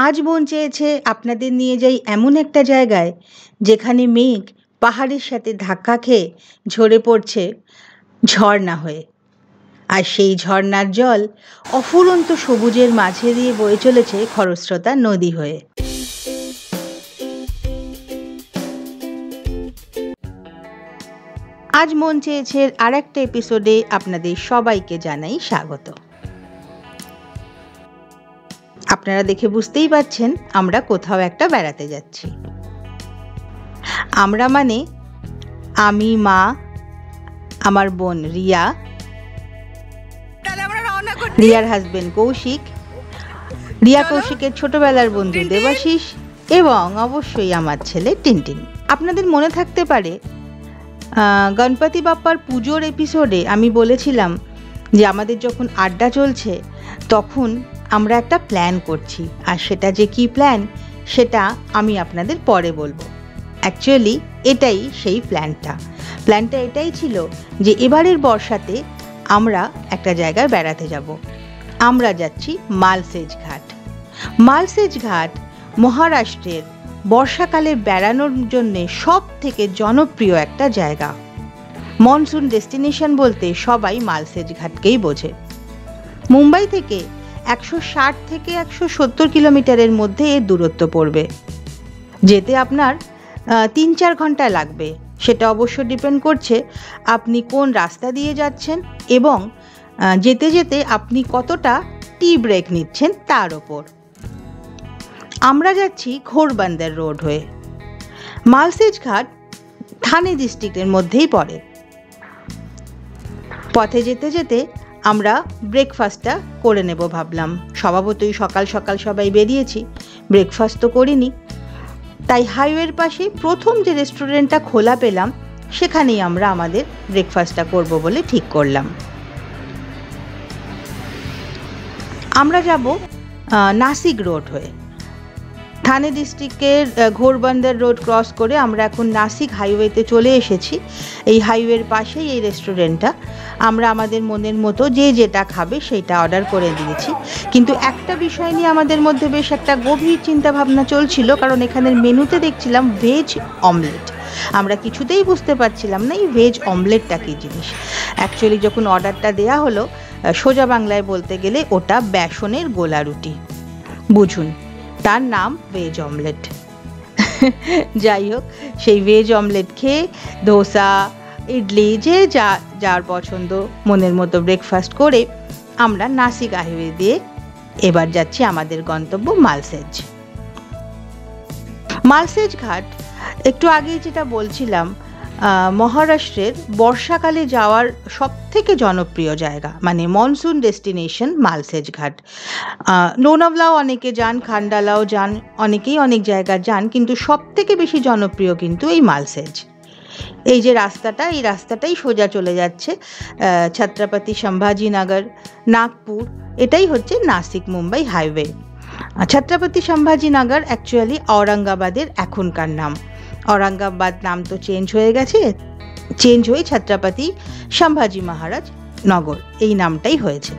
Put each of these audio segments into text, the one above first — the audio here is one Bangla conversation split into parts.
আজ মন চেয়েছে আপনাদের নিয়ে যাই এমন একটা জায়গায় যেখানে মেঘ পাহাড়ের সাথে ধাক্কা খেয়ে ঝরে পড়ছে ঝর্ণা হয়ে, আর সেই ঝর্ণার জল অফুরন্ত সবুজের মাঝে দিয়ে বয়ে চলেছে খরস্রোতা নদী হয়ে। আজ মন চেয়েছে আর একটা এপিসোডে আপনাদের সবাইকে জানাই স্বাগত। আপনারা দেখে বুঝতেই পারছেন আমরা কোথাও একটা বেড়াতে যাচ্ছি। আমরা মানে আমি, মা, আমার বোন রিয়া, রিয়ার হাজবেন্ড কৌশিক, রিয়া কৌশিকের ছোটবেলার বন্ধু দেবাশিস এবং অবশ্যই আমার ছেলে টিনটিন। আপনাদের মনে থাকতে পারে গণপতি বাপ্পার পুজোর এপিসোডে আমি বলেছিলাম যে আমাদের যখন আড্ডা চলছে তখন আমরা একটা প্ল্যান করছি, আর সেটা যে কি প্ল্যান সেটা আমি আপনাদের পরে বলবো। অ্যাকচুয়ালি এটাই সেই প্ল্যানটা এটাই ছিল যে এবারের বর্ষাতে আমরা একটা জায়গায় বেড়াতে যাব। আমরা যাচ্ছি মালসেজ ঘাট। মালসেজ ঘাট মহারাষ্ট্রের বর্ষাকালে বেড়ানোর জন্যে সব থেকে জনপ্রিয় একটা জায়গা। মনসুন ডেস্টিনেশন বলতে সবাই মালসেজ ঘাটকেই বোঝে। মুম্বাই থেকে 160 থেকে 170 কিলোমিটারের মধ্যে এর দূরত্ব পড়বে। যেতে আপনার 3-4 ঘন্টা লাগবে। সেটা অবশ্য ডিপেন্ড করছে আপনি কোন রাস্তা দিয়ে যাচ্ছেন এবং যেতে যেতে আপনি কতটা টি ব্রেক নিচ্ছেন তার ওপর। আমরা যাচ্ছি ঘোড়বন্দর রোড হয়ে। মালসেজ ঘাট ঠানে ডিস্ট্রিক্টের মধ্যেই পড়ে। পথে যেতে যেতে আমরা ব্রেকফাস্টটা করে নেব ভাবলাম। স্বভাবতই সকাল সকাল সবাই বেরিয়েছি, ব্রেকফাস্ট তো করিনি। তাই হাইওয়ের পাশে প্রথম যে রেস্টুরেন্টটা খোলা পেলাম সেখানেই আমরা আমাদের ব্রেকফাস্টটা করব বলে ঠিক করলাম। আমরা যাব নাসিক রোড হয়ে। ঠানে ডিস্ট্রিক্টের ঘোড়বন্দর রোড ক্রস করে আমরা এখন নাসিক হাইওয়েতে চলে এসেছি। এই হাইওয়ের পাশেই এই রেস্টুরেন্টটা। আমরা আমাদের মনের মতো যে যেটা খাবে সেটা অর্ডার করে দিয়েছি। কিন্তু একটা বিষয় নিয়ে আমাদের মধ্যে বেশ একটা গভীর চিন্তাভাবনা চলছিল, কারণ এখানের মেনুতে দেখছিলাম ভেজ অমলেট। আমরা কিছুতেই বুঝতে পারছিলাম না এই ভেজ অমলেটটা কী জিনিস। অ্যাকচুয়ালি যখন অর্ডারটা দেয়া হলো, সোজা বাংলায় বলতে গেলে ওটা বেসনের গোলা রুটি। বুঝুন, তার নাম ভেজ অমলেট। যাই হোক, সেই ভেজ অমলেট খেয়ে ধোসা, ইডলি, যে যার পছন্দ মনের মতো ব্রেকফাস্ট করে আমরা নাসিক হাইওয়ে দিয়ে এবার যাচ্ছি আমাদের গন্তব্য মালসেজ। মালসেজ ঘাট একটু আগেই যেটা বলছিলাম, মহারাষ্ট্রের বর্ষাকালে যাওয়ার সব থেকে জনপ্রিয় জায়গা, মানে মনসুন ডেস্টিনেশন মালসেজ ঘাট। লোনাভলাও অনেকে যান, খান্ডালাও যান, অনেকেই অনেক জায়গা যান, কিন্তু সব থেকে বেশি জনপ্রিয় কিন্তু এই মালসেজ। এই যে রাস্তাটা, এই রাস্তাটাই সোজা চলে যাচ্ছে ছত্রপতি সম্ভাজিনগর, নাগপুর। এটাই হচ্ছে নাসিক মুম্বাই হাইওয়ে। ছত্রপতি সম্ভাজিনগর অ্যাকচুয়ালি ঔরঙ্গাবাদের এখনকার নাম। ঔরঙ্গাবাদ নাম তো চেঞ্জ হয়ে গেছে, চেঞ্জ হয়ে ছত্রপতি সম্ভাজি মহারাজ নগর এই নামটাই হয়েছে।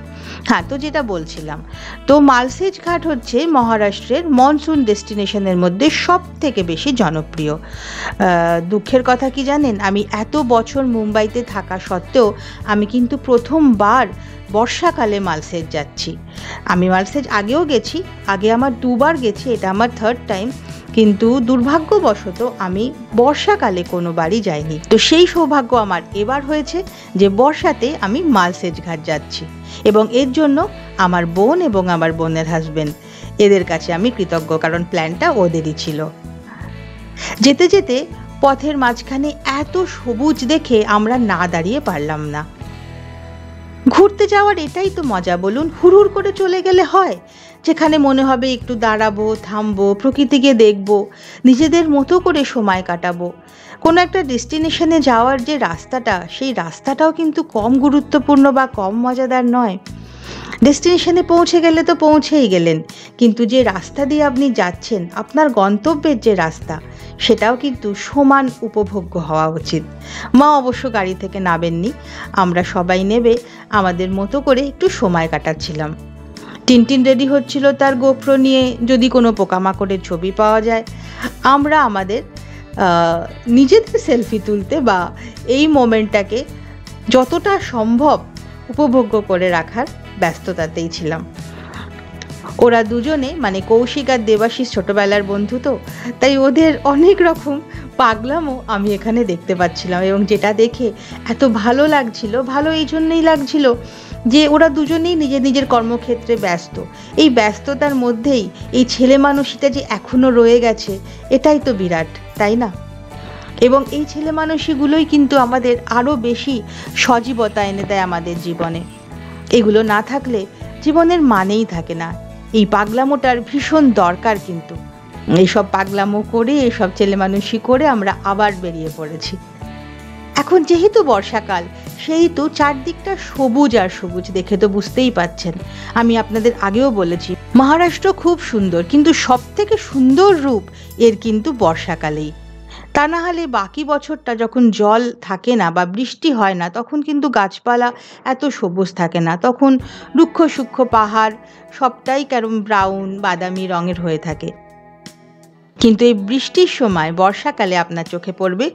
হ্যাঁ, তো যেটা বলছিলাম, তো মালসেজ ঘাট হচ্ছে মহারাষ্ট্রের মনসুন ডেস্টিনেশনের মধ্যে সব থেকে বেশি জনপ্রিয়। দুঃখের কথা কি জানেন, আমি এত বছর মুম্বাইতে থাকা সত্ত্বেও আমি কিন্তু প্রথমবার বর্ষাকালে মালসেজ যাচ্ছি। আমি মালসেজ আগেও গেছি, আগে আমার 2 বার গেছি, এটা আমার 3rd টাইম, কিন্তু দুর্ভাগ্যবশত আমি বর্ষাকালে কোনো বাড়ি যাইনি। তো সেই সৌভাগ্য আমার এবার হয়েছে যে বর্ষাতে আমি মালসেজ ঘাট যাচ্ছি, এবং এর জন্য আমার বোন এবং আমার বোনের হাজবেন্ড, এদের কাছে আমি কৃতজ্ঞ, কারণ প্ল্যানটা ওদেরই ছিল। যেতে যেতে পথের মাঝখানে এত সবুজ দেখে আমরা না দাঁড়িয়ে পারলাম না। ঘুরতে যাওয়ার এটাই তো মজা বলুন, হুড়হুড় করে চলে গেলে হয়? যেখানে মনে হবে একটু দাঁড়াবো, থামবো, প্রকৃতিকে দেখবো, নিজেদের মতো করে সময় কাটাবো। কোনো একটা ডেস্টিনেশনে যাওয়ার যে রাস্তাটা, সেই রাস্তাটাও কিন্তু কম গুরুত্বপূর্ণ বা কম মজাদার নয়। ডেস্টিনেশনে পৌঁছে গেলে তো পৌঁছেই গেলেন, কিন্তু যে রাস্তা দিয়ে আপনি যাচ্ছেন, আপনার গন্তব্যের যে রাস্তা, সেটাও কিন্তু সমান উপভোগ্য হওয়া উচিত। মা অবশ্য গাড়ি থেকে নামেননি, আমরা সবাই নেবে আমাদের মতো করে একটু সময় কাটাচ্ছিলাম। টিনটিন রেডি হচ্ছিল তার গোপ্রো নিয়ে, যদি কোনো পোকামাকড়ের ছবি পাওয়া যায়। আমরা আমাদের নিজেদের সেলফি তুলতে বা এই মোমেন্টটাকে যতটা সম্ভব উপভোগ্য করে রাখার ব্যস্ততাতেই ছিলাম। ওরা দুজনে মানে কৌশিক আর দেবাশিস ছোটবেলার বন্ধু, তো তাই ওদের অনেক রকম পাগলামো আমি এখানে দেখতে পাচ্ছিলাম, এবং যেটা দেখে এত ভালো লাগছিল। ভালো এই জন্যই লাগছিল যে ওরা দুজনেই নিজের নিজের কর্মক্ষেত্রে ব্যস্ত। এই ব্যস্ততার মধ্যেই এই ছেলে মানুষটা যে এখনো রয়ে গেছে, এটাই তো বিরাট, তাই না? এবং এই ছেলে মানুষগুলোই কিন্তু আমাদের আরও বেশি সজীবতা এনে দেয় আমাদের জীবনে। এগুলো না থাকলে জীবনের মানেই থাকে না। এই পাগলামোটার ভীষণ দরকার, কিন্তু এইসব পাগলামো করে, এসব ছেলে মানুষই করে আমরা আবার বেরিয়ে পড়েছি। এখন যেহেতু বর্ষাকাল, সেহেতু চারদিকটা সবুজ আর সবুজ, দেখে তো বুঝতেই পাচ্ছেন। আমি আপনাদের আগেও বলেছি মহারাষ্ট্র খুব সুন্দর, কিন্তু সব থেকে সুন্দর রূপ এর কিন্তু বর্ষাকালেই। তা না হলে বাকি বছরটা যখন জল থাকে না বা বৃষ্টি হয় না, তখন কিন্তু গাছপালা এত সবুজ থাকে না। তখন রুক্ষ সূক্ষ্ম পাহাড় সবটাই কেরম ব্রাউন বাদামি রঙের হয়ে থাকে। কিন্তু এই বৃষ্টির সময় বর্ষাকালে আপনার চোখে পড়বে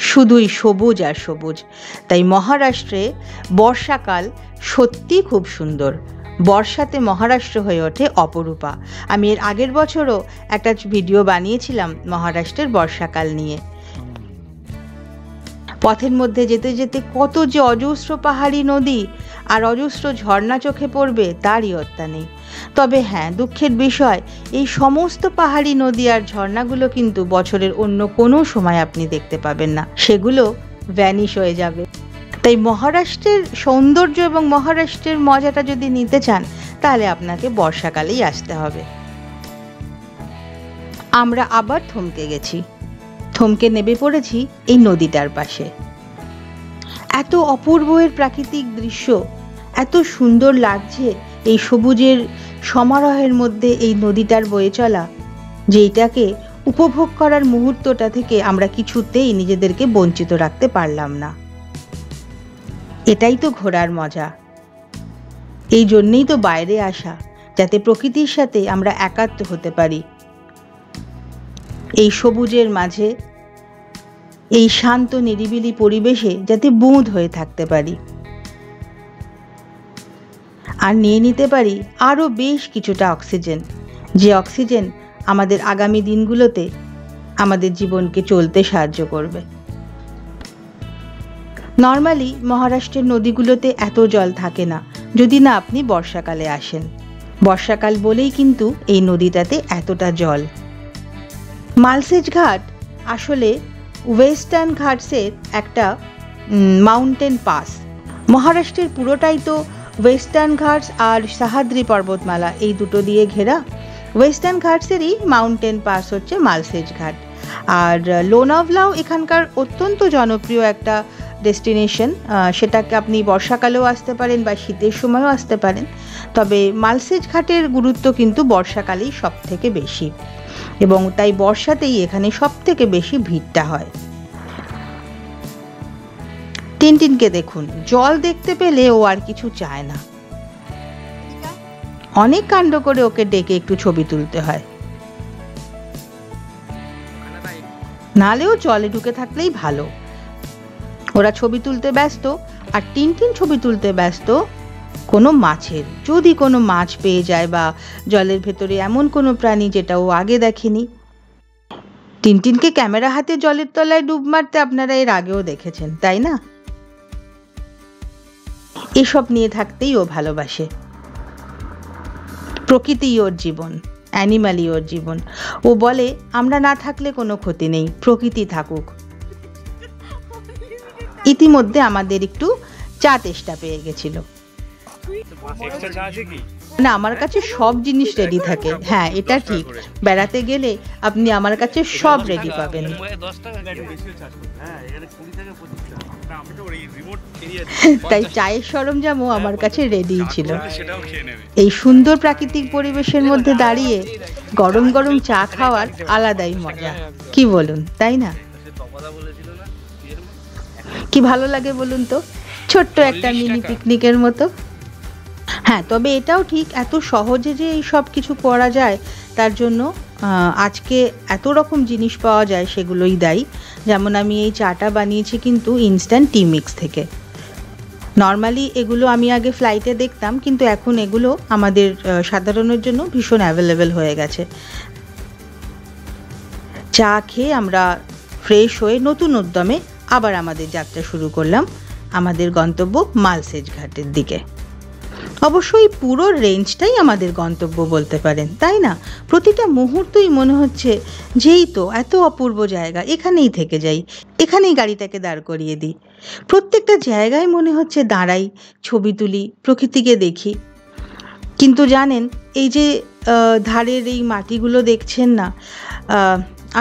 শুধুই সবুজ আর সবুজ। তাই মহারাষ্ট্রে বর্ষাকাল সত্যি খুব সুন্দর। বর্ষাতে মহারাষ্ট্র হয়ে ওঠে অপরূপা। আমি এর আগের বছরও একটা ভিডিও বানিয়েছিলাম মহারাষ্ট্রের বর্ষাকাল নিয়ে। পথের মধ্যে যেতে যেতে কত যে অজস্র পাহাড়ি নদী আর অজস্র ঝর্ণা চোখে পড়বে তার ইয়ত্তা নেই। তবে হ্যাঁ, দুঃখের বিষয়, এই সমস্ত পাহাড়ি নদী আর ঝর্ণাগুলো কিন্তু বছরের অন্য কোনো সময় আপনি দেখতে পাবেন না, সেগুলো ভ্যানিশ হয়ে যাবে। তাই মহারাষ্ট্রের সৌন্দর্য এবং মহারাষ্ট্রের মজাটা যদি নিতে চান, তাহলে আপনাকে বর্ষাকালেই আসতে হবে। আমরা আবার থমকে গেছি, থমকে নেমে পড়েছি এই নদীটার পাশে। এত অপূর্ব এর প্রাকৃতিক দৃশ্য, এত সুন্দর লাগছে এই সবুজের সমারোহের মধ্যে এই নদীটার বয়ে চলা, যে এটাকে উপভোগ করার মুহূর্তটা থেকে আমরা কিছুতেই নিজেদেরকে বঞ্চিত রাখতে পারলাম না। এটাই তো ঘোরার মজা। এই জন্যেই তো বাইরে আসা, যাতে প্রকৃতির সাথে আমরা একাত্ম হতে পারি। এই সবুজের মাঝে, এই শান্ত নিরিবিলি পরিবেশে যাতে বুঁদ হয়ে থাকতে পারি আর নিয়ে নিতে পারি আরও বেশ কিছুটা অক্সিজেন, যে অক্সিজেন আমাদের আগামী দিনগুলোতে আমাদের জীবনকে চলতে সাহায্য করবে। নর্মালি মহারাষ্ট্রের নদীগুলোতে এত জল থাকে না, যদি না আপনি বর্ষাকালে আসেন। বর্ষাকাল বলেই কিন্তু এই নদীটাতে এতটা জল। মালসেজ ঘাট আসলে ওয়েস্টার্ন ঘাটসের একটা মাউন্টেন পাস। মহারাষ্ট্রের পুরোটাই তো ওয়েস্টার্ন ঘাটস আর সাহাদ্রি পর্বতমালা, এই দুটো দিয়ে ঘেরা। ওয়েস্টার্ন ঘাটসেরই মাউন্টেন পাস হচ্ছে মালসেজ ঘাট। আর লোনাভলাও এখানকার অত্যন্ত জনপ্রিয় একটা ডেস্টিনেশন। সেটাকে আপনি বর্ষাকালেও আসতে পারেন বা শীতের সময়ও আসতে পারেন, তবে মালসেজ ঘাটের গুরুত্ব কিন্তু বর্ষাকালেই সব থেকে বেশি, এবং তাই বর্ষাতেই এখানে সব থেকে বেশি ভিড়টা হয়। টিনটিনকে দেখুন, জল দেখতে পেলে ও আর কিছু চায় না। অনেক কাণ্ড করে ওকে ডেকে একটু ছবি তুলতে হয়, নালেও জলে ঢুকে থাকলেই ভালো। ওরা ছবি তুলতে ব্যস্ত, আর টিনটিন ছবি তুলতে ব্যস্ত কোনো মাছের। যদি কোনো মাছ পেয়ে যায় বা জলের ভেতরে এমন কোনো প্রাণী যেটা ও আগে দেখেনি। টিনটিনকে ক্যামেরা হাতে জলের তলায় ডুব মারতে আপনারা এর আগেও দেখেছেন, তাই না? এসব নিয়ে থাকতেই ও ভালোবাসে। প্রকৃতি ওর জীবন, অ্যানিমালই ওর জীবন। ও বলে আমরা না থাকলে কোনো ক্ষতি নেই, প্রকৃতি থাকুক। ইতিমধ্যে আমাদের একটু চা তেষ্টা পেয়ে গেছিল। না, আমার কাছে সব জিনিস রেডি থাকে। হ্যাঁ, এটা ঠিক, বেড়াতে গেলে আপনি আমার কাছে সব রেডি পাবেন। তাই চায়ের সরঞ্জামও আমার কাছে রেডি ছিল। এই সুন্দর প্রাকৃতিক পরিবেশের মধ্যে দাঁড়িয়ে গরম গরম চা খাওয়ার আলাদাই মজা, কি বলুন, তাই না? কি ভালো লাগে বলুন তো, ছোট্ট একটা মিনি পিকনিকের মতো। হ্যাঁ, তবে এটাও ঠিক, এত সহজে যে এই সব কিছু করা যায় তার জন্য আজকে এত রকম জিনিস পাওয়া যায়, সেগুলোই দায়ী। যেমন আমি এই চাটা বানিয়েছি কিন্তু ইনস্ট্যান্ট টি মিক্স থেকে। নর্মালি এগুলো আমি আগে ফ্লাইটে দেখতাম, কিন্তু এখন এগুলো আমাদের সাধারণের জন্য ভীষণ অ্যাভেলেবেল হয়ে গেছে। চা খেয়ে আমরা ফ্রেশ হয়ে নতুন উদ্যমে আবার আমাদের যাত্রা শুরু করলাম আমাদের গন্তব্য মালসেজ ঘাটের দিকে। অবশ্যই পুরো রেঞ্জটাই আমাদের গন্তব্য বলতে পারেন, তাই না? প্রতিটা মুহূর্তই মনে হচ্ছে যেই তো এত অপূর্ব জায়গা, এখানেই থেকে যাই, এখানেই গাড়িটাকে দাঁড় করিয়ে দিই। প্রত্যেকটা জায়গায় মনে হচ্ছে দাঁড়াই, ছবি তুলি, প্রকৃতিকে দেখি। কিন্তু জানেন, এই যে ধারের এই মাটিগুলো দেখছেন না,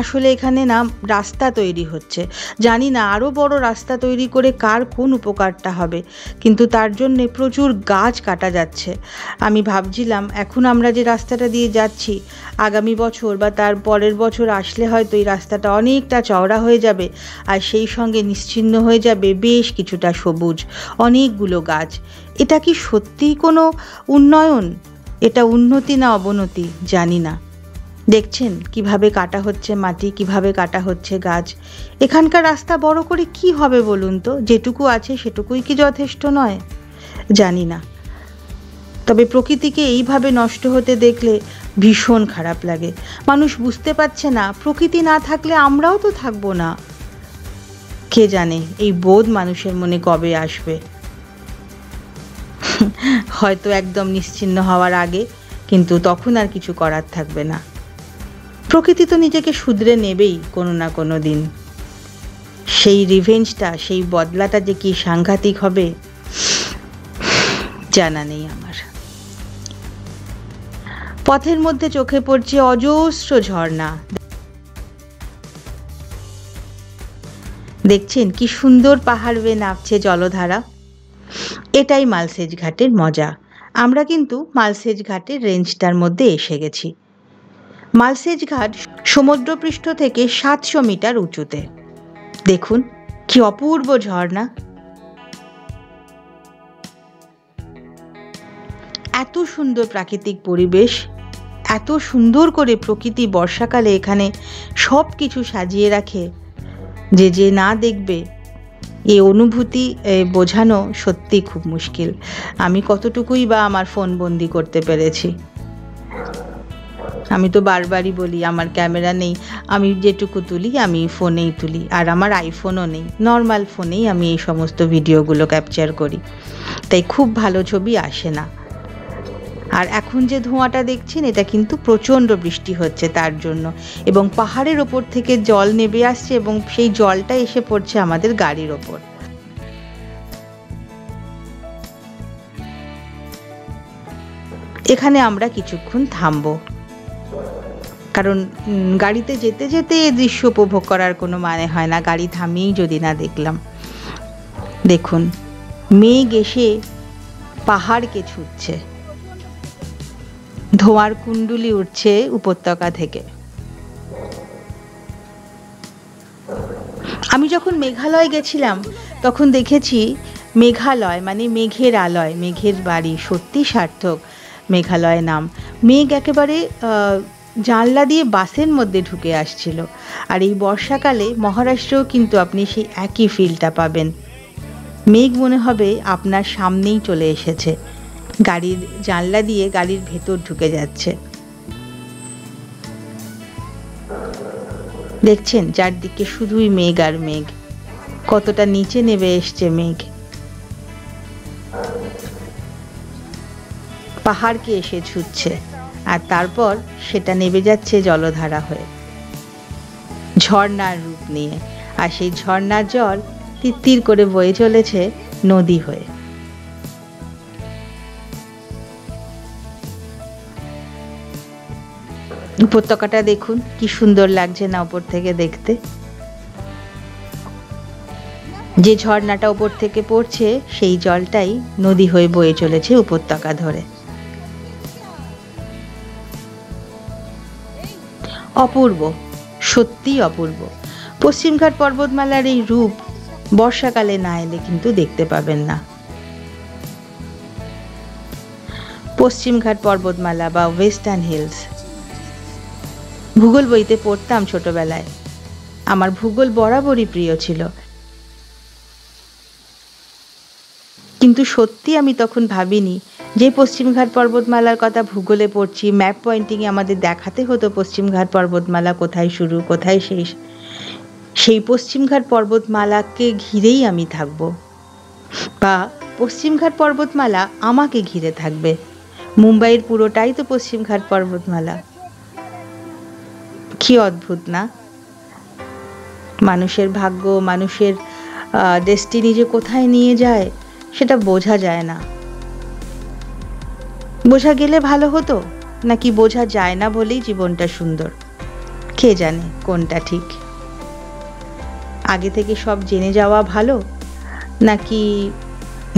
আসলে এখানে না রাস্তা তৈরি হচ্ছে। জানি না আরও বড় রাস্তা তৈরি করে কার কোন উপকারটা হবে, কিন্তু তার জন্যে প্রচুর গাছ কাটা যাচ্ছে। আমি ভাবছিলাম এখন আমরা যে রাস্তাটা দিয়ে যাচ্ছি, আগামী বছর বা তার পরের বছর আসলে হয়তো এই রাস্তাটা অনেকটা চওড়া হয়ে যাবে, আর সেই সঙ্গে নিশ্চিহ্ন হয়ে যাবে বেশ কিছুটা সবুজ, অনেকগুলো গাছ। এটা কি সত্যিই কোনো উন্নয়ন? এটা উন্নতি না অবনতি জানি না। দেখছেন কিভাবে কাটা হচ্ছে মাটি, কিভাবে কাটা হচ্ছে গাছ। এখানকার রাস্তা বড় করে কি হবে বলুন তো? যেটুকু আছে সেটুকুই কি যথেষ্ট নয়? জানি না। তবে প্রকৃতিকে এইভাবে নষ্ট হতে দেখলে ভীষণ খারাপ লাগে। মানুষ বুঝতে পারছে না প্রকৃতি না থাকলে আমরাও তো থাকবো না। কে জানে এই বোধ মানুষের মনে কবে আসবে? হয়তো একদম নিশ্চিহ্ন হওয়ার আগে, কিন্তু তখন আর কিছু করার থাকবে না। প্রকৃতি তো নিজেকে শুধরে নেবেই কোনো না কোনো দিন। সেই রিভেঞ্জটা, সেই বদলাটা যে কি সাংঘাতিক হবে জানা নেই আমার। পথের মধ্যে চোখে পড়ছে অজস্র ঝর্ণা। দেখছেন কি সুন্দর পাহাড় বেয়ে নামছে জলধারা। এটাই মালসেজ ঘাটের মজা। আমরা কিন্তু মালসেজ ঘাটের রেঞ্জটার মধ্যে এসে গেছি। মালসেজ ঘাট সমুদ্রপৃষ্ঠ থেকে 700 মিটার উঁচুতে। দেখুন কি অপূর্ব ঝর্ণা। এত সুন্দর প্রাকৃতিক পরিবেশ, এত সুন্দর করে প্রকৃতি বর্ষাকালে এখানে সব কিছু সাজিয়ে রাখে, যে না দেখবে এই অনুভূতি বোঝানো সত্যি খুব মুশকিল। আমি কতটুকুই বা আমার ফোন বন্দি করতে পেরেছি। আমি তো বারবারই বলি আমার ক্যামেরা নেই, আমি যেটুকু তুলি আমি ফোনেই তুলি, আর আমার আইফোনও নেই, নর্মাল ফোনেই আমি এই সমস্ত ভিডিওগুলো ক্যাপচার করি, তাই খুব ভালো ছবি আসে না। আর এখন যে ধোঁয়াটা দেখছেন এটা কিন্তু প্রচণ্ড বৃষ্টি হচ্ছে তার জন্য, এবং পাহাড়ের ওপর থেকে জল নেমে আসছে এবং সেই জলটা এসে পড়ছে আমাদের গাড়ির ওপর। এখানে আমরা কিছুক্ষণ থামবো, কারণ গাড়িতে যেতে যেতে এই দৃশ্য উপভোগ করার কোনো মানে হয় না গাড়ি থামিয়েই যদি না দেখলাম। দেখুন মেঘ এসে পাহাড়কে ছুঁচ্ছে, ধোঁয়ার কুণ্ডুলি উঠছে উপত্যকা থেকে। আমি যখন মেঘালয় গেছিলাম তখন দেখেছি মেঘালয় মানে মেঘের আলয়, মেঘের বাড়ি, সত্যি সার্থক মেঘালয় নাম। মেঘ একেবারে জানলা দিয়ে বাসের মধ্যে ঢুকে আসছিল। আর এই বর্ষাকালে মহারাষ্ট্রেও কিন্তু আপনি সেই একই ফিলটা পাবেন। মেঘ মনে হবে আপনার সামনেই চলে এসেছে, গাড়ির জানলা দিয়ে গাড়ির ভেতর ঢুকে যাচ্ছে। দেখছেন চারদিকে শুধুই মেঘ আর মেঘ, কতটা নিচে নেমে এসছে মেঘ, পাহাড়কে এসে ছুঁচ্ছে, আর তারপর সেটা নেমে যাচ্ছে জলধারা হয়ে, ঝর্ণার রূপ নিয়ে। আর সেই ঝর্ণার জল তিত্তির করে বয়ে চলেছে নদী হয়ে। উপত্যকাটা দেখুন কি সুন্দর লাগছে না ওপর থেকে দেখতে। যে ঝর্ণাটা ওপর থেকে পড়ছে সেই জলটাই নদী হয়ে বয়ে চলেছে উপত্যকা ধরে। অপূর্ব, সত্যিই অপূর্ব। পশ্চিমঘাট পর্বতমালার এই রূপ বর্ষাকালে না এলে কিন্তু দেখতে পাবেন না। পশ্চিমঘাট পর্বতমালা বা ওয়েস্টার্ন হিলস। ভূগোল বইতে পড়তাম ছোটবেলায়, আমার ভূগোল বরাবরই প্রিয় ছিল, কিন্তু সত্যি আমি তখন ভাবিনি যে পশ্চিমঘাট পর্বতমালার কথা ভূগোলে পড়ছি, ম্যাপ পয়েন্টিংয়ে আমাদের দেখাতে হতো পশ্চিমঘাট পর্বতমালা কোথায় শুরু কোথায় শেষ, সেই পশ্চিমঘাট পর্বতমালাকে ঘিরেই আমি থাকব, বা পশ্চিমঘাট পর্বতমালা আমাকে ঘিরে থাকবে। মুম্বাইয়ের পুরোটাই তো পশ্চিমঘাট পর্বতমালা। কি অদ্ভুত না? মানুষের ভাগ্য, মানুষের ডেস্টিনি যে কোথায় নিয়ে যায় সেটা বোঝা যায় না। বোঝা গেলে ভালো হতো, নাকি বোঝা যায় না বলেই জীবনটা সুন্দর? কে জানে কোনটা ঠিক। আগে থেকে সব জেনে যাওয়া ভালো, নাকি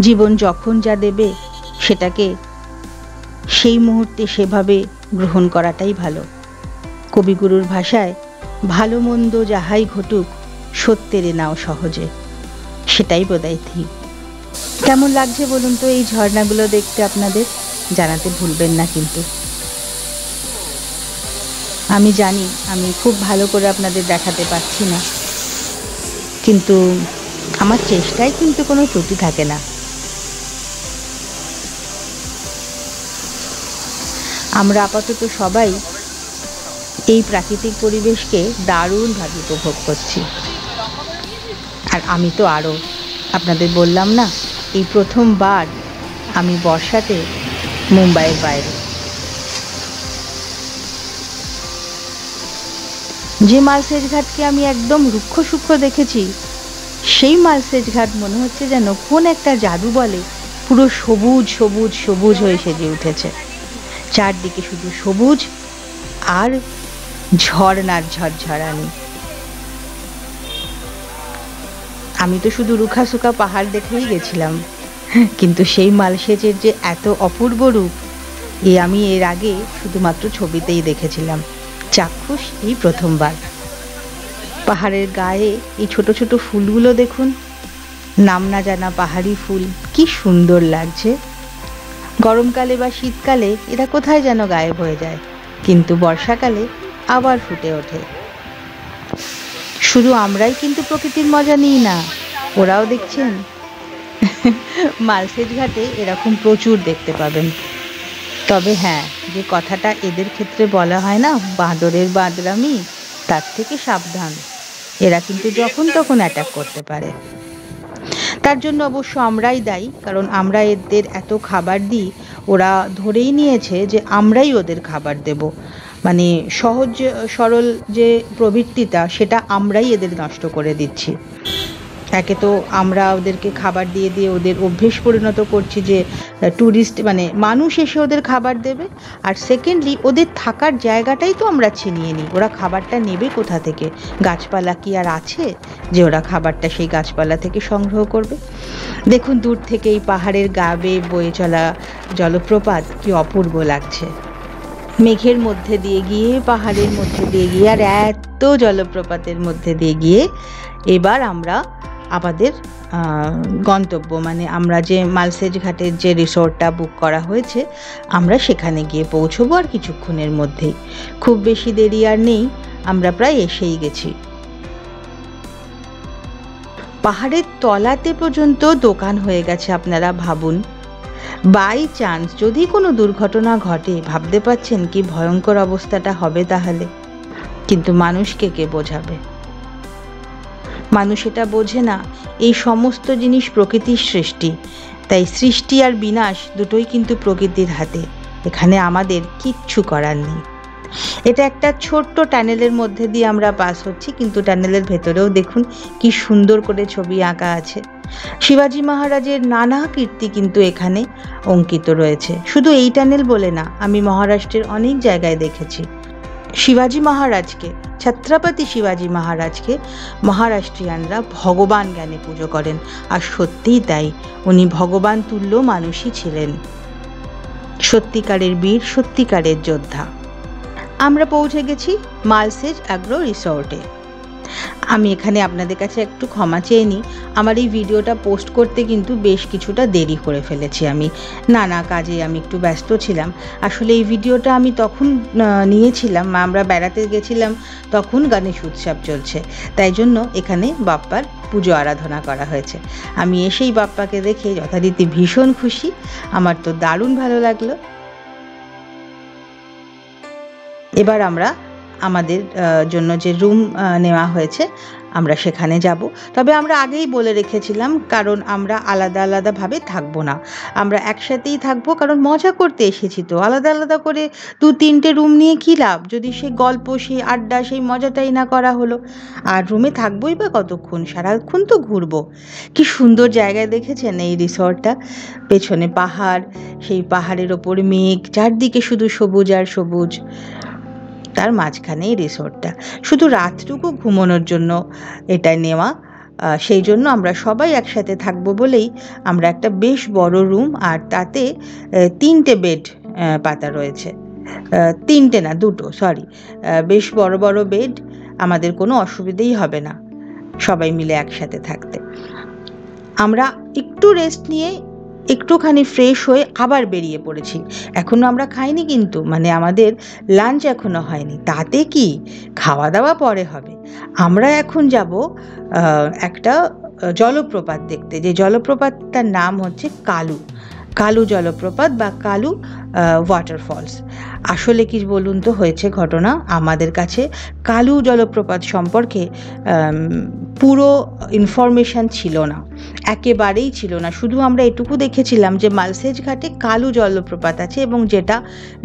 জীবন যখন যা দেবে সেটাকে সেই মুহূর্তে সেভাবে গ্রহণ করাটাই ভালো? কবিগুরুর ভাষায়, ভালো মন্দ যাহাই ঘটুক সত্যেরে নাও সহজে, সেটাই বোধহয় ঠিক। কেমন লাগছে বলুন তো এই ঝর্ণাগুলো দেখতে আপনাদের? জানাতে ভুলবেন না কিন্তু। আমি জানি আমি খুব ভালো করে আপনাদের দেখাতে পারছি না, কিন্তু আমার চেষ্টায় কিন্তু কোনো ত্রুটি থাকে না। আমরা আপাতত সবাই এই প্রাকৃতিক পরিবেশকে দারুণভাবে উপভোগ করছি। আর আমি তো আরও, আপনাদের বললাম না, এই প্রথমবার আমি বর্ষাতে মুম্বাইয়ের বাইরে। যে মালসেজ ঘাটকে আমি একদম রুক্ষ সূক্ষ্ম দেখেছি, সেই মালসেজ ঘাট মনে হচ্ছে যেন কোন একটা জাদু বলে পুরো সবুজ সবুজ সবুজ হয়ে সেজে উঠেছে। চারদিকে শুধু সবুজ আর ঝর্ণার ঝরঝরানি। আমি তো শুধু রুখাসুখা পাহাড় দেখেই গেছিলাম, কিন্তু সেই মালসেজের যে এত অপূর্ব রূপ আমি এর আগে শুধুমাত্র ছবিতেই দেখেছিলাম। চাক্ষুষ এই প্রথমবার। পাহাড়ের গায়ে এই ছোট ছোট ফুলগুলো দেখুন, নাম না জানা পাহাড়ি ফুল, কি সুন্দর লাগছে। গরমকালে বা শীতকালে এরা কোথায় যেন গায়েব হয়ে যায়, কিন্তু বর্ষাকালে আবার ফুটে ওঠে। শুধু আমরাই কিন্তু প্রকৃতির মজা নিই না, ওরাও দেখছেন। মালসেজ ঘাটে এরকম প্রচুর দেখতে পাবেন। তবে হ্যাঁ, যে কথাটা এদের ক্ষেত্রে বলা হয় না, বাঁদরের বাঁদরামি, তার থেকে সাবধান। এরা কিন্তু যখন তখন অ্যাটাক করতে পারে। তার জন্য অবশ্য আমরাই দায়ী, কারণ আমরা এদের এত খাবার দিই, ওরা ধরেই নিয়েছে যে আমরাই ওদের খাবার দেব। মানে সহজ সরল যে প্রবৃত্তিটা, সেটা আমরাই এদের নষ্ট করে দিচ্ছি। একে তো আমরা ওদেরকে খাবার দিয়ে দিয়ে ওদের অভ্যেস পরিণত করছি যে ট্যুরিস্ট মানে মানুষ এসে ওদের খাবার দেবে, আর সেকেন্ডলি ওদের থাকার জায়গাটাই তো আমরা ছিনিয়ে নিই। ওরা খাবারটা নেবে কোথা থেকে? গাছপালা কি আর আছে যে ওরা খাবারটা সেই গাছপালা থেকে সংগ্রহ করবে? দেখুন দূর থেকে এই পাহাড়ের গা বেয়ে বয়ে চলা জলপ্রপাত কি অপূর্ব লাগছে। মেঘের মধ্যে দিয়ে গিয়ে, পাহাড়ের মধ্যে দিয়ে গিয়ে, আর এত জলপ্রপাতের মধ্যে দিয়ে গিয়ে এবার আমরা আমাদের গন্তব্য, মানে আমরা যে মালসেজ ঘাটের যে রিসোর্টটা বুক করা হয়েছে, আমরা সেখানে গিয়ে পৌঁছবো আর কিছুক্ষণের মধ্যেই। খুব বেশি দেরি আর নেই, আমরা প্রায় এসেই গেছি। পাহাড়ের তলাতে পর্যন্ত দোকান হয়ে গেছে, আপনারা ভাবুন। বাই চান্স যদি কোনো দুর্ঘটনা ঘটে, ভাবতে পারছেন কি ভয়ঙ্কর অবস্থাটা হবে তাহলে? কিন্তু মানুষকে কে বোঝাবে? মানুষ এটা বোঝে না, এই সমস্ত জিনিস প্রকৃতির সৃষ্টি। তাই সৃষ্টি আর বিনাশ দুটোই কিন্তু প্রকৃতির হাতে, এখানে আমাদের কিচ্ছু করার নেই। এটা একটা ছোট্ট টানেলের মধ্যে দিয়ে আমরা পাস হচ্ছি, কিন্তু টানেলের ভেতরেও দেখুন কি সুন্দর করে ছবি আঁকা আছে। শিবাজি মহারাজের নানা কীর্তি কিন্তু এখানে অঙ্কিত রয়েছে। শুধু এই টানেল বলে না, আমি মহারাষ্ট্রের অনেক জায়গায় দেখেছি। শিবাজি মহারাজকে, ছত্রপতি শিবাজি মহারাজকে মহারাষ্ট্রিয়ানরা ভগবান জ্ঞানে পুজো করেন, আর সত্যিই তাই, উনি ভগবান তুল্য মানুষই ছিলেন। সত্যিকারের বীর, সত্যিকারের যোদ্ধা। আমরা পৌঁছে গেছি মালসেজ অ্যাগ্রো রিসোর্টে। আমি এখানে আপনাদের কাছে একটু ক্ষমা চেয়ে নিই, আমার এই ভিডিওটা পোস্ট করতে কিন্তু বেশ কিছুটা দেরি করে ফেলেছি। আমি নানা কাজে আমি একটু ব্যস্ত ছিলাম। আসলে এই ভিডিওটা আমি তখন নিয়েছিলাম, আমরা বেড়াতে গেছিলাম, তখন গণেশ উৎসব চলছে, তাই জন্য এখানে বাপ্পার পুজো আরাধনা করা হয়েছে। আমি এসেই বাপ্পাকে দেখে যথারীতি ভীষণ খুশি, আমার তো দারুণ ভালো লাগলো। এবার আমরা আমাদের জন্য যে রুম নেওয়া হয়েছে আমরা সেখানে যাব। তবে আমরা আগেই বলে রেখেছিলাম, কারণ আমরা আলাদা আলাদাভাবে থাকবো না, আমরা একসাথেই থাকবো, কারণ মজা করতে এসেছি তো। আলাদা আলাদা করে 2-3টে রুম নিয়ে কী লাভ, যদি সেই গল্প, সেই আড্ডা, সেই মজাটাই না করা হলো। আর রুমে থাকবোই বা কতক্ষণ, সারাক্ষণ তো ঘুরবো। কি সুন্দর জায়গায় দেখেছেন এই রিসর্টটা, পেছনে পাহাড়, সেই পাহাড়ের ওপর মেঘ, চারদিকে শুধু সবুজ আর সবুজ, তার মাঝখানেই রিসোর্টটা। শুধু রাতটুকু ঘুমানোর জন্য এটা নেওয়া, সেই জন্য আমরা সবাই একসাথে থাকবো বলেই আমরা একটা বেশ বড় রুম, আর তাতে 3টে বেড পাতা রয়েছে। 3টে না, 2টো, সরি, বেশ বড় বড় বেড, আমাদের কোনো অসুবিধেই হবে না সবাই মিলে একসাথে থাকতে। আমরা একটু রেস্ট নিয়ে একটুখানি ফ্রেশ হয়ে আবার বেরিয়ে পড়েছি। এখনও আমরা খাইনি কিন্তু, মানে আমাদের লাঞ্চ এখনও হয়নি। তাতে কি, খাওয়া দাওয়া পরে হবে। আমরা এখন যাব একটা জলপ্রপাত দেখতে, যে জলপ্রপাতটার নাম হচ্ছে কালু জলপ্রপাত বা কালু ওয়াটারফলস। আসলে কি বলুন তো হয়েছে ঘটনা, আমাদের কাছে কালু জলপ্রপাত সম্পর্কে পুরো ইনফরমেশান ছিল না, একেবারেই ছিল না। শুধু আমরা এটুকু দেখেছিলাম যে মালসেজ ঘাটে কালু জলপ্রপাত আছে এবং যেটা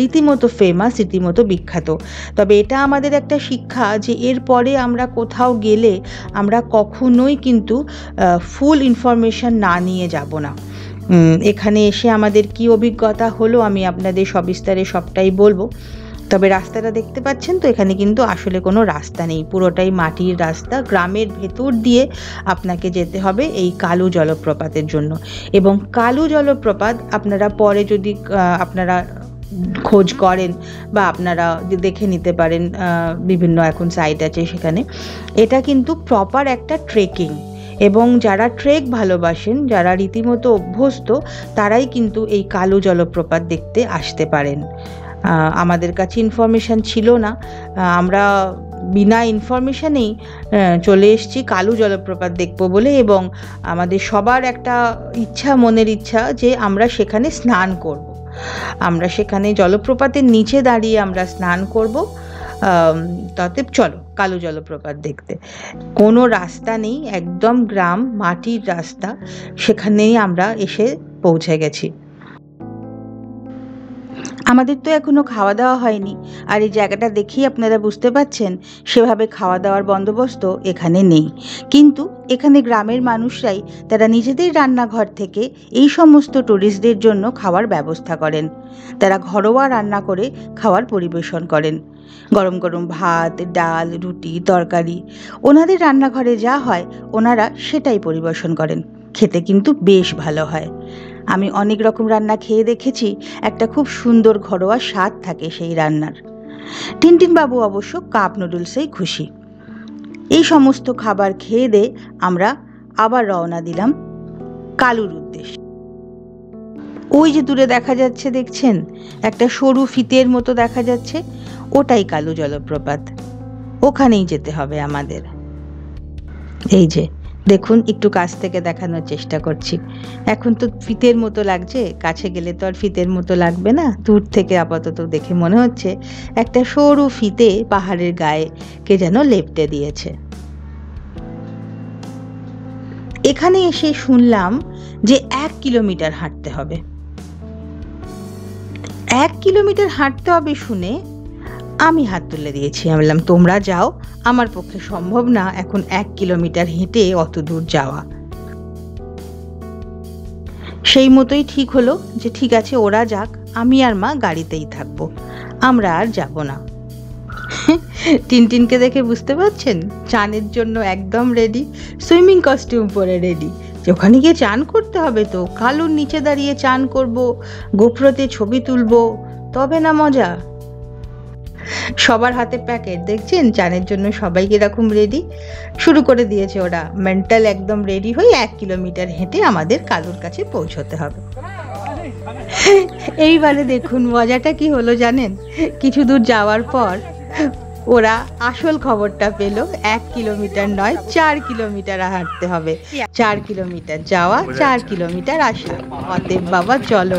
রীতিমতো ফেমাস, রীতিমতো বিখ্যাত। তবে এটা আমাদের একটা শিক্ষা যে এরপরে আমরা কোথাও গেলে আমরা কখনোই কিন্তু ফুল ইনফরমেশান না নিয়ে যাব না। এখানে এসে আমাদের কি অভিজ্ঞতা হলো আমি আপনাদের সবিস্তারে সবটাই বলবো। তবে রাস্তাটা দেখতে পাচ্ছেন তো, এখানে কিন্তু আসলে কোনো রাস্তা নেই, পুরোটাই মাটির রাস্তা, গ্রামের ভেতর দিয়ে আপনাকে যেতে হবে এই কালু জলপ্রপাতের জন্য। এবং কালু জলপ্রপাত আপনারা পরে যদি আপনারা খোঁজ করেন বা আপনারা দেখে নিতে পারেন, বিভিন্ন এখন সাইট আছে সেখানে। এটা কিন্তু প্রপার একটা ট্রেকিং, এবং যারা ট্রেক ভালোবাসেন, যারা রীতিমতো অভ্যস্ত, তারাই কিন্তু এই কালু জলপ্রপাত দেখতে আসতে পারেন। আমাদের কাছে ইনফরমেশান ছিল না, আমরা বিনা ইনফরমেশানেই চলে এসেছি কালু জলপ্রপাত দেখবো বলে, এবং আমাদের সবার একটা ইচ্ছা, মনের ইচ্ছা যে আমরা সেখানে স্নান করব। আমরা সেখানে জলপ্রপাতের নিচে দাঁড়িয়ে আমরা স্নান করব। তাতে চলো কালু জলপ্রপাত দেখতে। কোনো রাস্তা নেই, একদম গ্রাম, মাটির রাস্তা, সেখানেই আমরা এসে পৌঁছে গেছি। আমাদের তো এখনও খাওয়া দাওয়া হয়নি, আর এই জায়গাটা দেখেই আপনারা বুঝতে পারছেন সেভাবে খাওয়া দাওয়ার বন্দোবস্ত এখানে নেই। কিন্তু এখানে গ্রামের মানুষরাই তারা নিজেদের রান্নাঘর থেকে এই সমস্ত টুরিস্টদের জন্য খাওয়ার ব্যবস্থা করেন। তারা ঘরোয়া রান্না করে খাওয়ার পরিবেশন করেন। গরম গরম ভাত, ডাল, রুটি, তরকারি, ওনাদের রান্নাঘরে যা হয় ওনারা সেটাই পরিবেশন করেন। খেতে কিন্তু বেশ ভালো হয়। আমি অনেক রকম রান্না খেয়ে দেখেছি, একটা খুব সুন্দর ঘরোয়া স্বাদ থাকে সেই রান্নার। টিনটিন বাবু অবশ্য কাপ নুডলসেই খুশি। এই সমস্ত খাবার খেয়ে দিয়ে আমরা আবার রওনা দিলাম কালুর উদ্দেশ্যে। ওই যে দূরে দেখা যাচ্ছে, দেখছেন একটা সরু ফিতের মতো দেখা যাচ্ছে, ওটাই কালু জলপ্রপাত, ওখানেই যেতে হবে আমাদের। এই যে দেখুন, একটু কাছ থেকে দেখানোর চেষ্টা করছি। এখন তো ফিতের মতো লাগছে, কাছে গেলে তো আর ফিতের মতো লাগবে না। দূর থেকে আপাতত দেখে মনে হচ্ছে একটা সরু ফিতে পাহাড়ের গায়ে কে যেন লেপ্টে দিয়েছে। এখানে এসে শুনলাম যে 1 কিলোমিটার হাঁটতে হবে। 1 কিলোমিটার হাঁটতে হবে শুনে আমি হাত তুলে দিয়েছি। আমি বললাম তোমরা যাও, আমার পক্ষে সম্ভব না এখন 1 কিলোমিটার হেঁটে অত দূর যাওয়া। সেই মতোই ঠিক হলো যে ঠিক আছে ওরা যাক, আমি আর মা গাড়িতেই থাকবো, আমরা আর যাব না। টিনটিনকে দেখে বুঝতে পারছেন, চানের জন্য একদম রেডি, সুইমিং কস্টিউম পরে রেডি। ওখানে গিয়ে চান করতে হবে তো, কালুর নিচে দাঁড়িয়ে চান করব, গোপ্রোতে ছবি তুলবো, তবে না মজা। সবার হাতে প্যাকেট দেখছেন চানের জন্য, সবাই কিরকম রেডি। শুরু করে দিয়েছে ওরা, মেন্টাল একদম রেডি হয়ে 1 কিলোমিটার হেঁটে আমাদের কালুর কাছে পৌঁছতে হবে। এইবারে দেখুন মজাটা কি হলো জানেন, কিছু দূর যাওয়ার পর ওরা আসল খবরটা পেল 1 কিলোমিটার নয় 4 কিলোমিটার হাঁটতে হবে। 4 কিলোমিটার যাওয়া, 4 কিলোমিটার আসা। অতএব বাবা চলো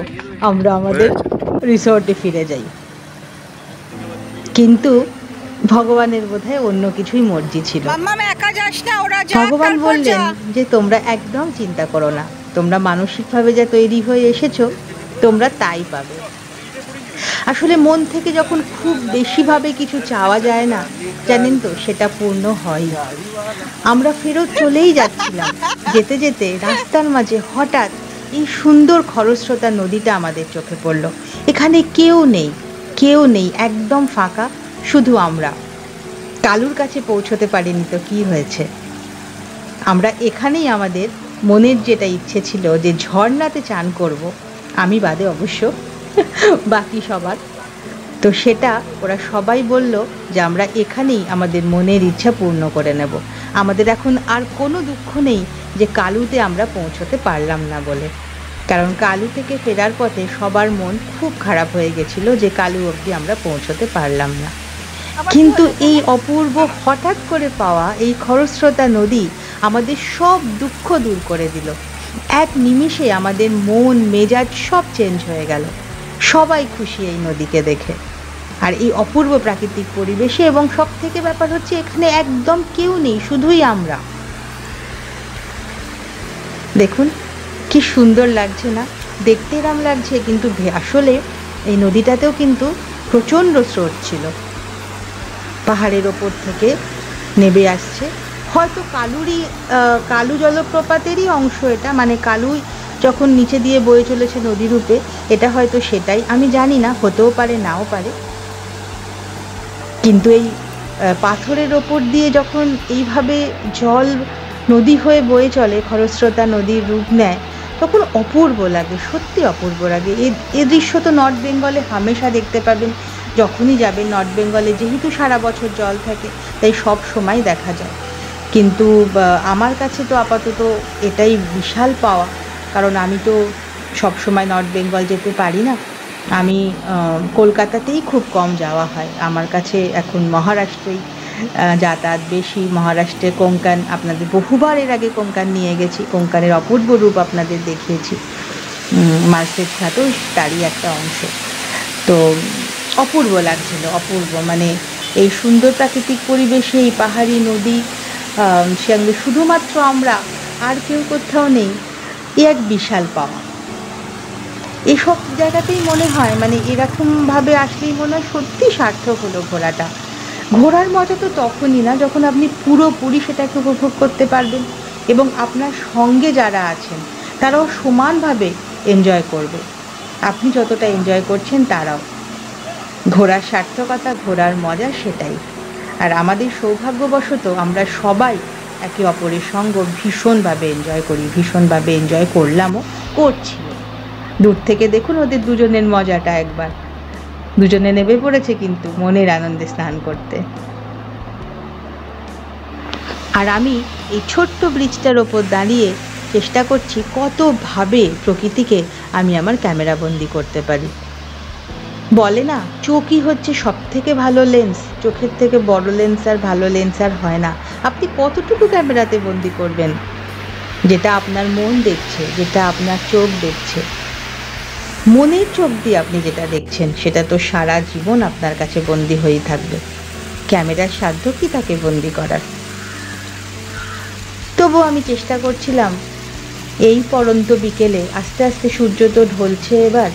আমরা আমাদের রিসোর্টে ফিরে যাই। কিন্তু ভগবানের বোধহয় অন্য কিছুই মর্জি ছিল। ভগবান বললেন যে তোমরা একদম চিন্তা করো না, তোমরা মানসিকভাবে যা তৈরি হয়ে এসেছো তোমরা তাই পাবে। আসলে মন থেকে যখন খুব বেশিভাবে কিছু চাওয়া যায় না, জানেন তো, সেটা পূর্ণ হয়। আমরা ফেরত চলেই যাচ্ছিলাম, যেতে যেতে রাস্তার মাঝে হঠাৎ এই সুন্দর খরস্রোতা নদীটা আমাদের চোখে পড়ল। এখানে কেউ নেই, কেউ নেই, একদম ফাঁকা, শুধু আমরা। কালুর কাছে পৌঁছতে পারিনি তো কি হয়েছে, আমরা এখানেই আমাদের মনের যেটা ইচ্ছে ছিল যে ঝর্ণাতে চান করব, আমি বাদে অবশ্য বাকি সবার, তো সেটা ওরা সবাই বলল যে আমরা এখানেই আমাদের মনের ইচ্ছা পূর্ণ করে নেব। আমাদের এখন আর কোনো দুঃখ নেই যে কালুতে আমরা পৌঁছতে পারলাম না বলে, কারণ কালু থেকে ফেরার পথে সবার মন খুব খারাপ হয়ে গেছিল যে কালু অবধি আমরা পৌঁছতে পারলাম না। কিন্তু এই অপূর্ব হঠাৎ করে পাওয়া এই খরস্রোতা নদী আমাদের সব দুঃখ দূর করে দিল। এক নিমিষে আমাদের মন মেজাজ সব চেঞ্জ হয়ে গেল। সবাই খুশি এই নদীকে দেখে আর এই অপূর্ব প্রাকৃতিক পরিবেশে, এবং সব থেকে ব্যাপার হচ্ছে এখানে একদম কেউ নেই, শুধুই আমরা। দেখুন কি সুন্দর লাগছে না, দেখতে এরম লাগছে, কিন্তু আসলে এই নদীটাতেও কিন্তু প্রচণ্ড স্রোত ছিল, পাহাড়ের ওপর থেকে নেমে আসছে। হয়তো কালু জলপ্রপাতেরই অংশ এটা, মানে কালুই যখন নিচে দিয়ে বয়ে চলেছে নদী রূপে, এটা হয়তো সেটাই, আমি জানি না, হতেও পারে নাও পারে। কিন্তু এই পাথরের ওপর দিয়ে যখন এইভাবে জল নদী হয়ে বয়ে চলে, খরস্রোতা নদীর রূপ নেয়, তখন অপূর্ব লাগে, সত্যি অপূর্ব লাগে। এই দৃশ্য তো নর্থ বেঙ্গলে হামেশা দেখতে পাবেন, যখনই যাবেন নর্থ বেঙ্গলে, যেহেতু সারা বছর জল থাকে তাই সব সময় দেখা যায়। কিন্তু আমার কাছে তো আপাতত এটাই বিশাল পাওয়া, কারণ আমি তো সব সময় নর্থ বেঙ্গল যেতে পারি না, আমি কলকাতাতেই খুব কম যাওয়া হয়। আমার কাছে এখন মহারাষ্ট্রেই যাতায়াত বেশি। মহারাষ্ট্রে কোঙ্কান, আপনাদের বহুবার এর আগে কোঙ্কান নিয়ে গেছি, কোঙ্কানের অপূর্ব রূপ আপনাদের দেখিয়েছি, মার্সেজ ঘাটও তারই একটা অংশ। তো অপূর্ব লাগছিল, অপূর্ব, মানে এই সুন্দর প্রাকৃতিক পরিবেশে এই পাহাড়ি নদী, সঙ্গে শুধুমাত্র আমরা, আর কেউ কোথাও নেই, এ এক বিশাল পাওয়া। এসব জায়গাতেই মনে হয়, মানে এরকমভাবে আসলেই মনে হয় সত্যি সার্থক হলো ঘোরাটা। ঘোরার মজা তো তখনই না যখন আপনি পুরোপুরি সেটাকে উপভোগ করতে পারবেন, এবং আপনার সঙ্গে যারা আছেন তারাও সমানভাবে এনজয় করবে। আপনি যতটা এনজয় করছেন তারাও। ঘোরার সার্থকতা, ঘোরার মজা সেটাই। আর আমাদের সৌভাগ্যবশত আমরা সবাই একে অপরের সঙ্গ ভীষণভাবে এনজয় করি, ভীষণভাবে এনজয় করলামও, করছি। দূর থেকে দেখুন ওদের দুজনের মজাটা একবার, দুজনে নেমে পড়েছে কিন্তু মনের আনন্দে স্নান করতে। আর আমি এই ছোট্ট ব্রিজটার ওপর দাঁড়িয়ে চেষ্টা করছি কতভাবে প্রকৃতিকে আমি আমার ক্যামেরা বন্দি করতে পারি। বলে না, চোখই হচ্ছে সব থেকে ভালো লেন্স, চোখের থেকে বড় লেন্স আর ভালো লেন্স আর হয় না। আপনি কতটুকু ক্যামেরাতে বন্দি করবেন, যেটা আপনার মন দেখছে, যেটা আপনার চোখ দেখছে, মনের চোখ দিয়ে আপনি যেটা দেখছেন সেটা তো সারা জীবন আপনার কাছে বন্দি হয়েই থাকবে। ক্যামেরার সাধ্য কি তাকে বন্দি করার? তবু আমি চেষ্টা করছিলাম এই পড়ন্ত বিকেলে, আস্তে আস্তে সূর্য তো ঢলছে, এবার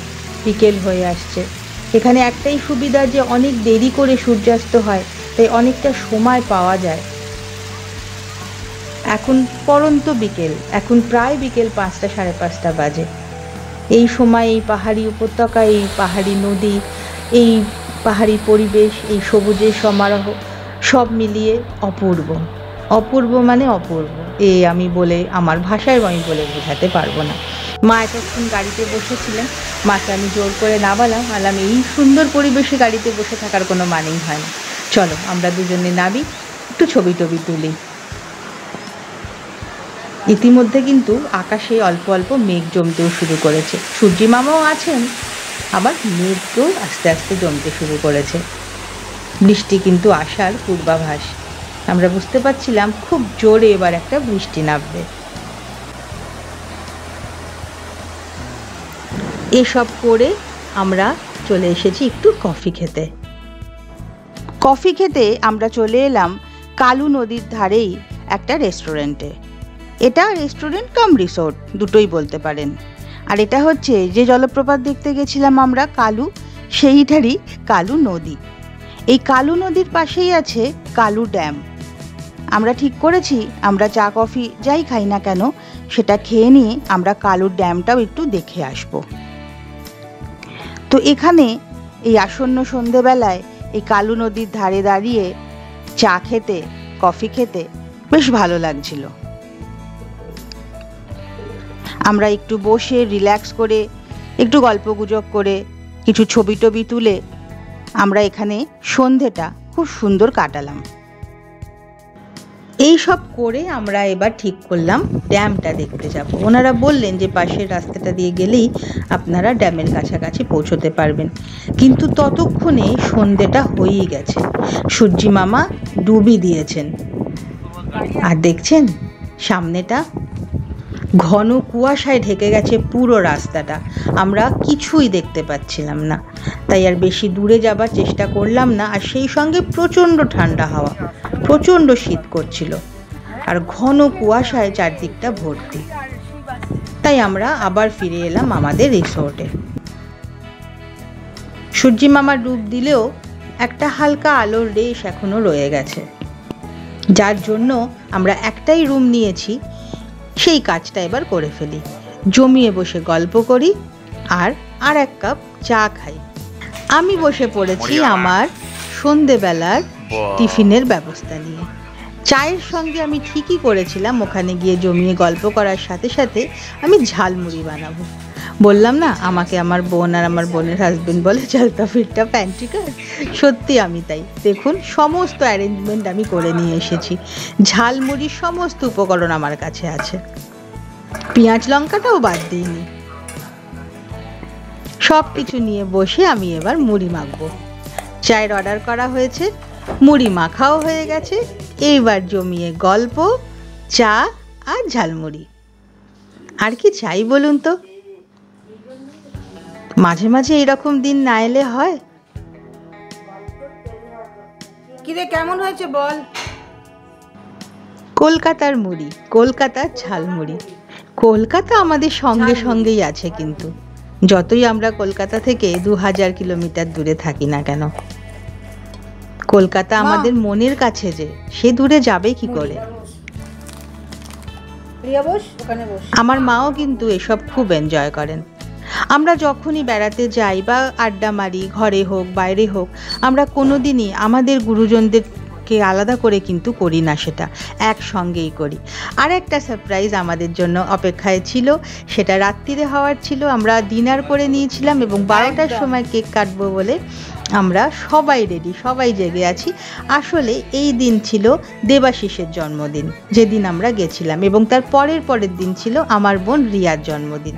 বিকেল হয়ে আসছে। এখানে একটাই সুবিধা যে অনেক দেরি করে সূর্যাস্ত হয়, তাই অনেকটা সময় পাওয়া যায়। এখন পড়ন্ত বিকেল, এখন প্রায় বিকেল 5টা 5:30 বাজে। এই সময় এই পাহাড়ি উপত্যকা, এই পাহাড়ি নদী, এই পাহাড়ি পরিবেশ, এই সবুজের সমারোহ সব মিলিয়ে অপূর্ব, অপূর্ব মানে অপূর্ব। আমি বলে, আমার ভাষায় আমি বলে বোঝাতে পারবো না। মা এতক্ষণ গাড়িতে বসেছিলেন, মাকে আমি জোর করে নামালাম, আলাম এই সুন্দর পরিবেশে গাড়িতে বসে থাকার কোনো মানেই হয় না, চলো আমরা দুজনে নামি, একটু ছবি টবি তুলি। ইতিমধ্যে কিন্তু আকাশে অল্প অল্প মেঘ জমতেও শুরু করেছে, সূর্যি মামাও আছেন, আবার মেঘকেও আস্তে আস্তে জমতে শুরু করেছে। বৃষ্টি কিন্তু আসার পূর্বাভাস, আমরা বুঝতে পারছিলাম খুব জোরে এবার একটা বৃষ্টি নামবে। এসব করে আমরা চলে এসেছি একটু কফি খেতে। কফি খেতে আমরা চলে এলাম কালু নদীর ধারেই একটা রেস্টুরেন্টে। এটা রেস্টুরেন্ট কাম রিসোর্ট দুটোই বলতে পারেন। আর এটা হচ্ছে যে জলপ্রপাত দেখতে গেছিলাম আমরা কালু, সেইটারই কালু নদী। এই কালু নদীর পাশেই আছে কালু ড্যাম। আমরা ঠিক করেছি আমরা চা কফি যাই খাই না কেন সেটা খেয়ে নিয়ে আমরা কালুর ড্যামটাও একটু দেখে আসব। তো এখানে এই আসন্ন সন্ধেবেলায় এই কালু নদীর ধারে দাঁড়িয়ে চা খেতে, কফি খেতে বেশ ভালো লাগছিল। আমরা একটু বসে রিল্যাক্স করে, একটু গল্পগুজব করে, কিছু ছবি টবি তুলে আমরা এখানে সন্ধেটা খুব সুন্দর কাটালাম। এই সব করে আমরা এবার ঠিক করলাম ড্যামটা দেখতে যাব। ওনারা বললেন যে পাশের রাস্তাটা দিয়ে গেলেই আপনারা ড্যামের কাছাকাছি পৌঁছতে পারবেন, কিন্তু ততক্ষণে সন্ধেটা হয়েই গেছে, সূর্যি মামা ডুবি দিয়েছেন। আর দেখছেন সামনেটা ঘন কুয়াশায় ঢেকে গেছে পুরো রাস্তাটা, আমরা কিছুই দেখতে পাচ্ছিলাম না। তাই আর বেশি দূরে যাবার চেষ্টা করলাম না। আর সেই সঙ্গে প্রচণ্ড ঠান্ডা হাওয়া, প্রচণ্ড শীত করছিল, আর ঘন কুয়াশায় চারদিকটা ভর্তি। তাই আমরা আবার ফিরে এলাম আমাদের রিসোর্টে। সূর্যি মামা ডুব দিলেও একটা হালকা আলোর রেশ এখনো রয়ে গেছে, যার জন্য আমরা একটাই রুম নিয়েছি। সেই কাজটা এবার করে ফেলি, জমিয়ে বসে গল্প করি আর এক কাপ চা খাই। আমি বসে পড়েছি আমার সন্ধেবেলার টিফিনের ব্যবস্থা নিয়ে। চায়ের সঙ্গে আমি ঠিকই করেছিলাম ওখানে গিয়ে জমিয়ে গল্প করার সাথে সাথে আমি ঝালমুড়ি বানাবো। বললাম না আমাকে আমার বোন আর আমার বোনের হাজবেন্ড বলে চলতা ফিরতা প্যান্ট্রিকার, সত্যি আমি তাই। দেখুন সমস্ত অ্যারেঞ্জমেন্ট আমি করে নিয়ে এসেছি, ঝালমুড়ির সমস্ত উপকরণ আমার কাছে আছে, পেঁয়াজ লঙ্কাটাও বাদ দিইনি। সব কিছু নিয়ে বসে আমি এবার মুড়ি মাখবো। চায়ের অর্ডার করা হয়েছে, মুড়ি মাখাও হয়ে গেছে, এইবার জমিয়ে গল্প, চা আর ঝালমুড়ি। আর কি চাই বলুন তো? মাঝে মাঝে এরকম দিন না এলে হয়? কিরে কেমন হয়েছে বল? কলকাতার মুড়ি, কলকাতার ঝালমুড়ি। কলকাতা আমাদের সঙ্গে সঙ্গেই আছে, কিন্তু যতই আমরা কলকাতা থেকে 2000 কিলোমিটার দূরে থাকি না কেন, কলকাতা আমাদের মনের কাছে, যে সে দূরে যাবে কি করে? আমার মাও কিন্তু এসব খুব এনজয় করেন। আমরা যখনই বেড়াতে যাই বা আড্ডা মারি, ঘরে হোক বাইরে হোক, আমরা কোনোদিনই আমাদের গুরুজনদেরকে আলাদা করে কিন্তু করি না, সেটা একসঙ্গেই করি। আর একটা সারপ্রাইজ আমাদের জন্য অপেক্ষায় ছিল, সেটা রাত্রিরে হওয়ার ছিল। আমরা ডিনার করে নিয়েছিলাম এবং 12টার সময় কেক কাটবো বলে আমরা সবাই রেডি, সবাই জেগে আছি। আসলে এই দিন ছিল দেবাশিসের জন্মদিন, যেদিন আমরা গেছিলাম, এবং তার পরের দিন ছিল আমার বোন রিয়ার জন্মদিন।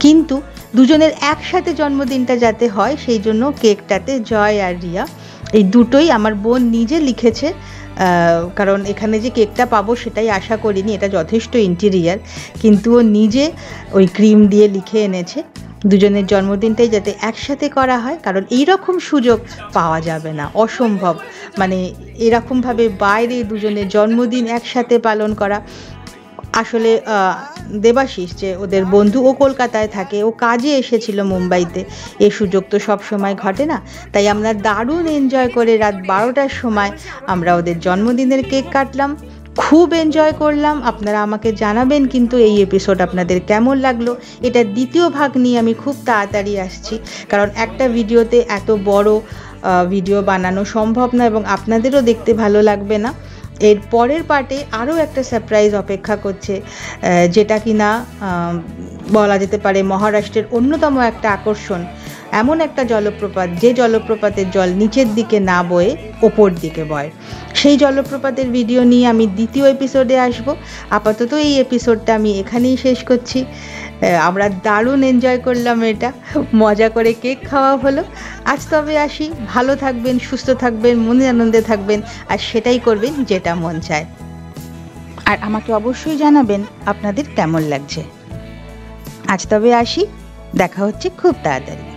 কিন্তু দুজনের একসাথে জন্মদিনটা যাতে হয় সেই জন্য কেকটাতে জয় আর রিয়া এই দুটোই আমার বোন নিজে লিখেছে, কারণ এখানে যে কেকটা পাবো সেটাই আশা করিনি, এটা যথেষ্ট ইন্টেরিয়ার, কিন্তু ও নিজে ওই ক্রিম দিয়ে লিখে এনেছে দুজনের জন্মদিনটাই যাতে একসাথে করা হয়, কারণ এইরকম সুযোগ পাওয়া যাবে না, অসম্ভব। মানে এরকমভাবে বাইরে দুজনের জন্মদিন একসাথে পালন করা। আসলে দেবাশিস যে ওদের বন্ধু, ও কলকাতায় থাকে, ও কাজে এসেছিল মুম্বাইতে, এ সুযোগ তো সব সময় ঘটে না। তাই আমরা দারুণ এনজয় করে রাত 12টার সময় আমরা ওদের জন্মদিনের কেক কাটলাম, খুব এনজয় করলাম। আপনারা আমাকে জানাবেন কিন্তু এই এপিসোড আপনাদের কেমন লাগলো। এটার দ্বিতীয় ভাগ নিয়ে আমি খুব তাড়াতাড়ি আসছি, কারণ একটা ভিডিওতে এত বড় ভিডিও বানানো সম্ভব না এবং আপনাদেরও দেখতে ভালো লাগবে না। এর পরের পার্টে আরও একটা সারপ্রাইজ অপেক্ষা করছে, যেটা কিনা বলা যেতে পারে মহারাষ্ট্রের অন্যতম একটা আকর্ষণ, এমন একটা জলপ্রপাত যে জলপ্রপাতের জল নিচের দিকে না বয়ে ওপর দিকে বয়। সেই জলপ্রপাতের ভিডিও নিয়ে আমি দ্বিতীয় এপিসোডে আসব। আপাতত এই এপিসোডটা আমি এখানেই শেষ করছি। আমরা দারুণ এনজয় করলাম, এটা মজা করে কেক খাওয়া হলো। আজ তবে আসি, ভালো থাকবেন, সুস্থ থাকবেন, মনে আনন্দে থাকবেন, আর সেটাই করবেন যেটা মন চায়। আর আমাকে অবশ্যই জানাবেন আপনাদের কেমন লাগছে। আজ তবে আসি, দেখা হচ্ছে খুব তাড়াতাড়ি।